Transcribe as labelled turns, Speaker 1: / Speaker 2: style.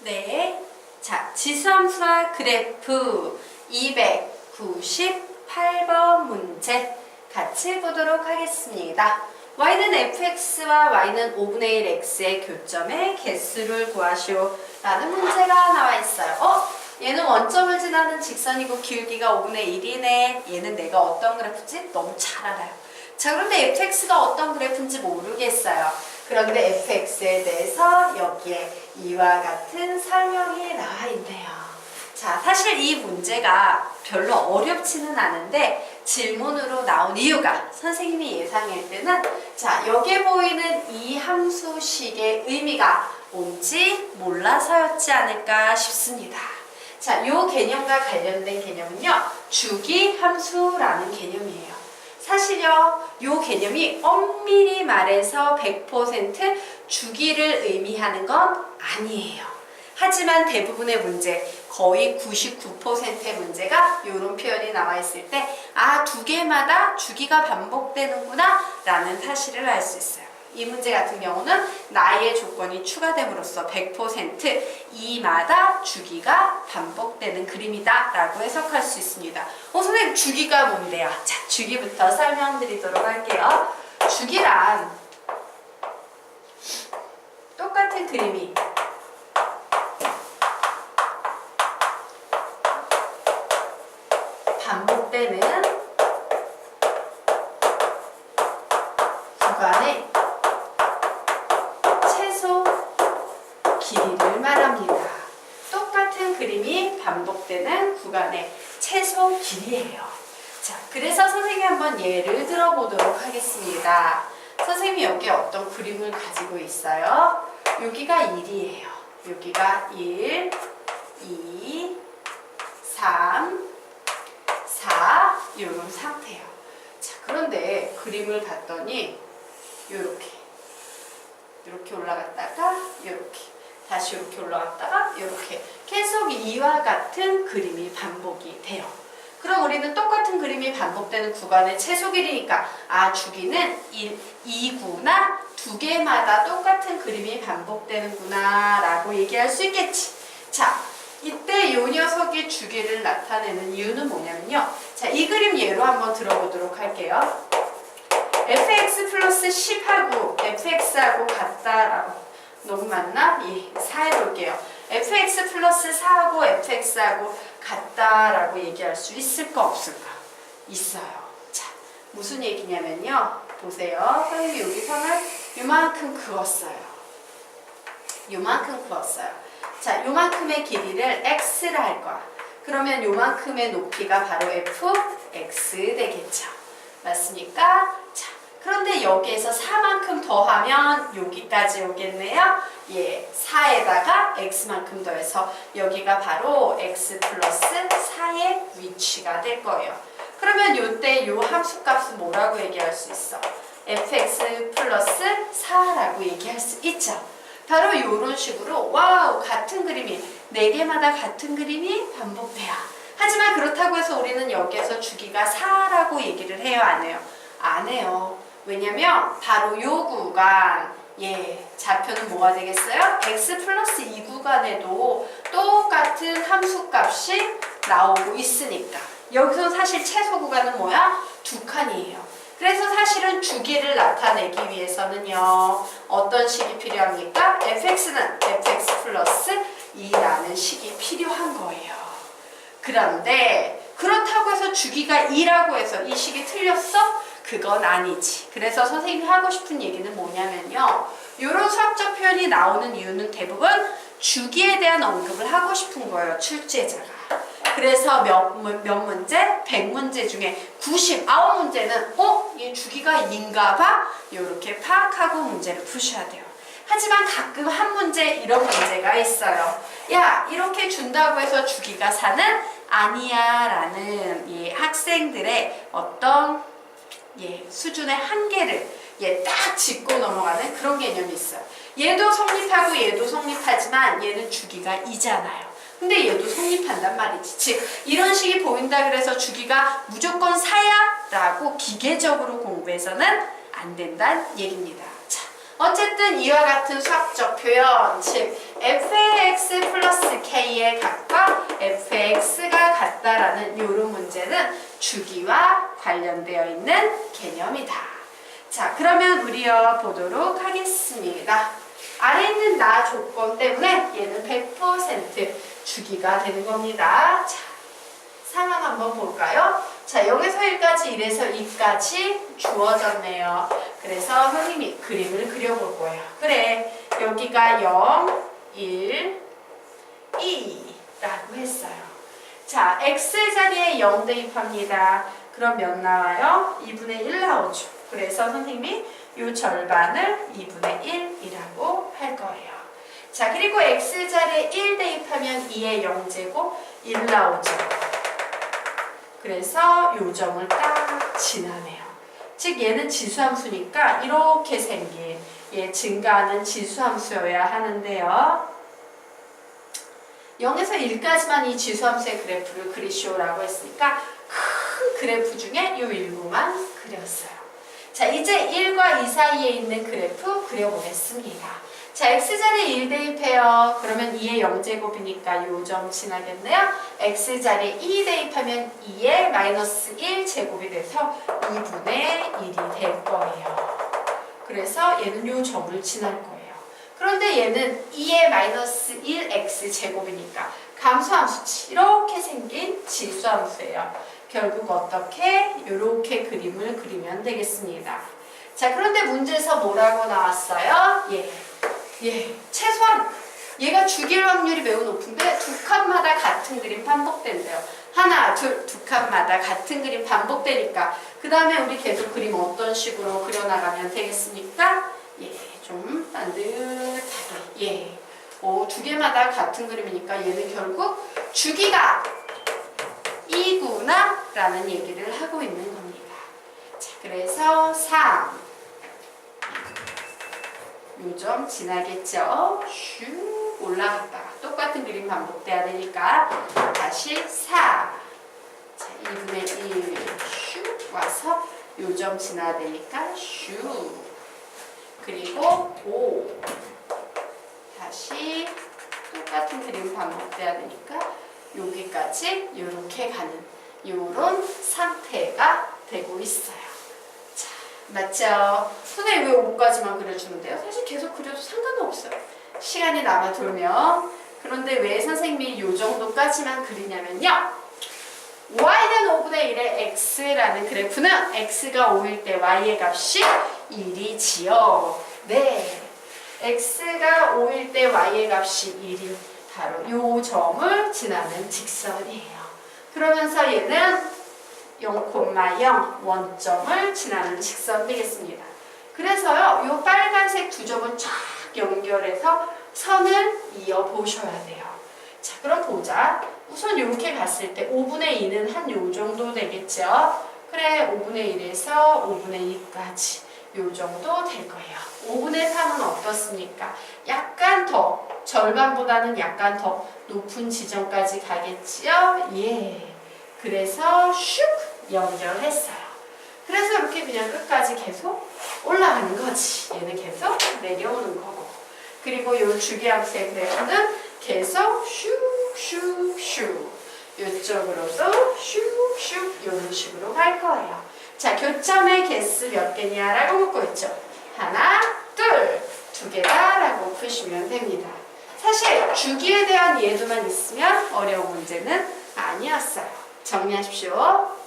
Speaker 1: 네. 자, 지수함수와 그래프 298번 문제 같이 보도록 하겠습니다. y는 fx와 y는 5분의 1 x의 교점의 개수를 구하시오 라는 문제가 나와 있어요. 얘는 원점을 지나는 직선이고 기울기가 5분의 1이네. 얘는 내가 어떤 그래프인지 너무 잘 알아요. 자, 그런데 fx가 어떤 그래프인지 모르겠어요. 그런데 fx에 대해서 여기에 이와 같은 설명이 나와 있네요. 자, 사실 이 문제가 별로 어렵지는 않은데 질문으로 나온 이유가 선생님이 예상할 때는 자, 여기에 보이는 이 함수식의 의미가 뭔지 몰라서였지 않을까 싶습니다. 자, 요 개념과 관련된 개념은요, 주기 함수라는 개념이에요. 사실요, 요 개념이 엄밀히 말해서 100% 주기를 의미하는 건 아니에요. 하지만 대부분의 문제, 거의 99%의 문제가 이런 표현이 나와 있을 때 두 개마다 주기가 반복되는구나 라는 사실을 알 수 있어요. 이 문제 같은 경우는 나의 조건이 추가됨으로써 100% 이마다 주기가 반복되는 그림이다 라고 해석할 수 있습니다. 선생님, 주기가 뭔데요? 자, 주기부터 설명드리도록 할게요. 주기란 똑같은 그림이 반복되는 구간의 최소 길이를 말합니다. 똑같은 그림이 반복되는 구간의 최소 길이에요. 자, 그래서 선생님이 한번 예를 들어보도록 하겠습니다. 선생님이 여기에 어떤 그림을 가지고 있어요. 여기가 1이에요. 여기가 1, 2, 3, 4 이런 상태예요. 자, 그런데 그림을 봤더니 이렇게 올라갔다가 이렇게 다시 이렇게 올라갔다가 이렇게 계속 이와 같은 그림이 반복이 돼요. 그럼 우리는 똑같은 그림이 반복되는 구간의 최소 길이니까 주기는 2구나 두 개마다 똑같은 그림이 반복되는구나 라고 얘기할 수 있겠지. 자, 이때 이 녀석의 주기를 나타내는 이유는 뭐냐면요. 자, 이 그림 예로 한번 들어보도록 할게요. fx 플러스 10하고 fx하고 같다라고. 너무 많나? 4 해볼게요. fx 플러스 4하고 fx하고 같다라고 얘기할 수 있을까 없을까? 있어요. 자, 무슨 얘기냐면요. 보세요. 선생님이 여기서는 요만큼 그었어요. 요만큼 그었어요. 자, 요만큼의 길이를 x라 할 거야. 그러면 요만큼의 높이가 바로 fx 되겠죠. 맞습니까? 자, 그런데 여기에서 4만큼 더하면 여기까지 오겠네요. 4에다가 x만큼 더해서 여기가 바로 x 플러스 4의 위치가 될 거예요. 그러면 요때 요 함수값은 뭐라고 얘기할 수 있어? fx 플러스 4라고 얘기할 수 있죠. 바로 이런 식으로 같은 그림이 4개마다 같은 그림이 반복돼요. 하지만 그렇다고 해서 우리는 여기에서 주기가 4라고 얘기를 해요? 안 해요? 안 해요. 왜냐면 바로 이 구간 좌표는 뭐가 되겠어요? x 플러스 2 구간에도 똑같은 함수값이 나오고 있으니까 여기서 사실 최소 구간은 뭐야? 2칸이에요. 그래서 사실은 주기를 나타내기 위해서는요, 어떤 식이 필요합니까? fx는 fx 플러스 2라는 식이 필요한 거예요. 그런데 그렇다고 해서 주기가 2라고 해서 이 식이 틀렸어? 그건 아니지. 그래서 선생님이 하고 싶은 얘기는 뭐냐면요, 이런 수학적 표현이 나오는 이유는 대부분 주기에 대한 언급을 하고 싶은 거예요, 출제자가. 그래서 몇 문제? 100문제 중에 99문제는 얘 주기가 2인가 봐? 이렇게 파악하고 문제를 푸셔야 돼요. 하지만 가끔 한 문제 이런 문제가 있어요. 야, 이렇게 준다고 해서 주기가 4는 아니야 라는 학생들의 어떤 수준의 한계를 딱 짚고 넘어가는 그런 개념이 있어요. 얘도 성립하고 얘도 성립하지만 얘는 주기가 2잖아요. 근데 얘도 성립한단 말이지. 즉 이런 식이 보인다 그래서 주기가 무조건 4야 라고 기계적으로 공부해서는 안 된다는 얘기입니다. 자, 어쨌든 이와 같은 수학적 표현, 즉 f의 x 플러스 k의 값과 f의 x가 같다라는 이런 문제는 주기와 관련되어 있는 개념이다. 자, 그러면 우리요 보도록 하겠습니다. 아래 있는 나 조건 때문에 얘는 100% 주기가 되는 겁니다. 자, 상황 한번 볼까요? 자, 0에서 1까지, 1에서 2까지 주어졌네요. 그래서 선생님이 그림을 그려볼 거예요. 그래, 여기가 0, 1, 2 라고 했어요. 자, x 자리에 0 대입합니다. 그럼 몇 나와요? 2분의 1 나오죠. 그래서 선생님이 이 절반을 2분의 1이라고 할 거예요. 자, 그리고 x 자리에 1 대입하면 2의 0제곱 1 나오죠. 그래서 요 점을 딱 지나네요. 즉 얘는 지수함수니까 이렇게 생긴 증가하는 지수함수여야 하는데요. 0에서 1까지만 이 지수함수의 그래프를 그리시오라고 했으니까 큰 그래프 중에 이 일부만 그렸어요. 자, 이제 1과 2 사이에 있는 그래프 그려보겠습니다. 자, x자리에 1 대입해요. 그러면 2의 0제곱이니까 요 점 지나겠네요. x자리에 2 대입하면 2의 마이너스 1 제곱이 돼서 2분의 1이 될 거예요. 그래서 얘는 요 점을 지날 거예요. 그런데 얘는 2의 마이너스 1x 제곱이니까 감소함수치 이렇게 생긴 지수함수예요. 결국 어떻게? 이렇게 그림을 그리면 되겠습니다. 자, 그런데 문제에서 뭐라고 나왔어요? 최소한 얘가 주기일 확률이 매우 높은데 두 칸마다 같은 그림 반복된대요. 하나, 둘, 두 칸마다 같은 그림 반복되니까 그 다음에 우리 계속 그림 어떤 식으로 그려나가면 되겠습니까? 좀 반듯하게. 두 개마다 같은 그림이니까 얘는 결국 주기가 2구나 라는 얘기를 하고 있는 겁니다. 자, 그래서 3 요점 지나겠죠? 슉 올라갔다가 똑같은 그림 반복돼야 되니까 다시 4 자, 2분의 1 슉 와서 요점 지나야 되니까 슉 그리고 5 다시 똑같은 그림 반복돼야 되니까 여기까지 이렇게 가는 이런 상태가 되고 있어요. 자, 맞죠? 선생님 왜 5까지만 그려주는데요? 사실 계속 그려도 상관은 없어요. 시간이 남아 돌면. 그런데 왜 선생님이 이 정도까지만 그리냐면요. y는 5분의 1의 x라는 그래프는 x가 5일 때 y의 값이 1이지요. 네, x가 5일 때 y의 값이 1이 바로 이 점을 지나는 직선이에요. 그러면서 얘는 0,0 원점을 지나는 직선 되겠습니다. 그래서요, 이 빨간색 두 점을 쫙 연결해서 선을 이어 보셔야 돼요. 자, 그럼 보자. 우선 이렇게 갔을 때 5분의 2는 한 요 정도 되겠죠? 그래, 5분의 1에서 5분의 2까지 요 정도 될 거예요. 5분의 3은 어떻습니까? 약간 더, 절반보다는 약간 더 높은 지점까지 가겠지요? 그래서 슉 연결했어요. 그래서 이렇게 그냥 끝까지 계속 올라가는 거지. 얘는 계속 내려오는 거고. 그리고 요 주기함수의 그래프는 계속 슉슉슉 이쪽으로도 슉슉 이런 식으로 갈 거예요. 자, 교점의 개수 몇 개냐라고 묻고 있죠. 하나, 둘, 두 개다 라고 푸시면 됩니다. 사실 주기에 대한 이해도만 있으면 어려운 문제는 아니었어요. 정리하십시오.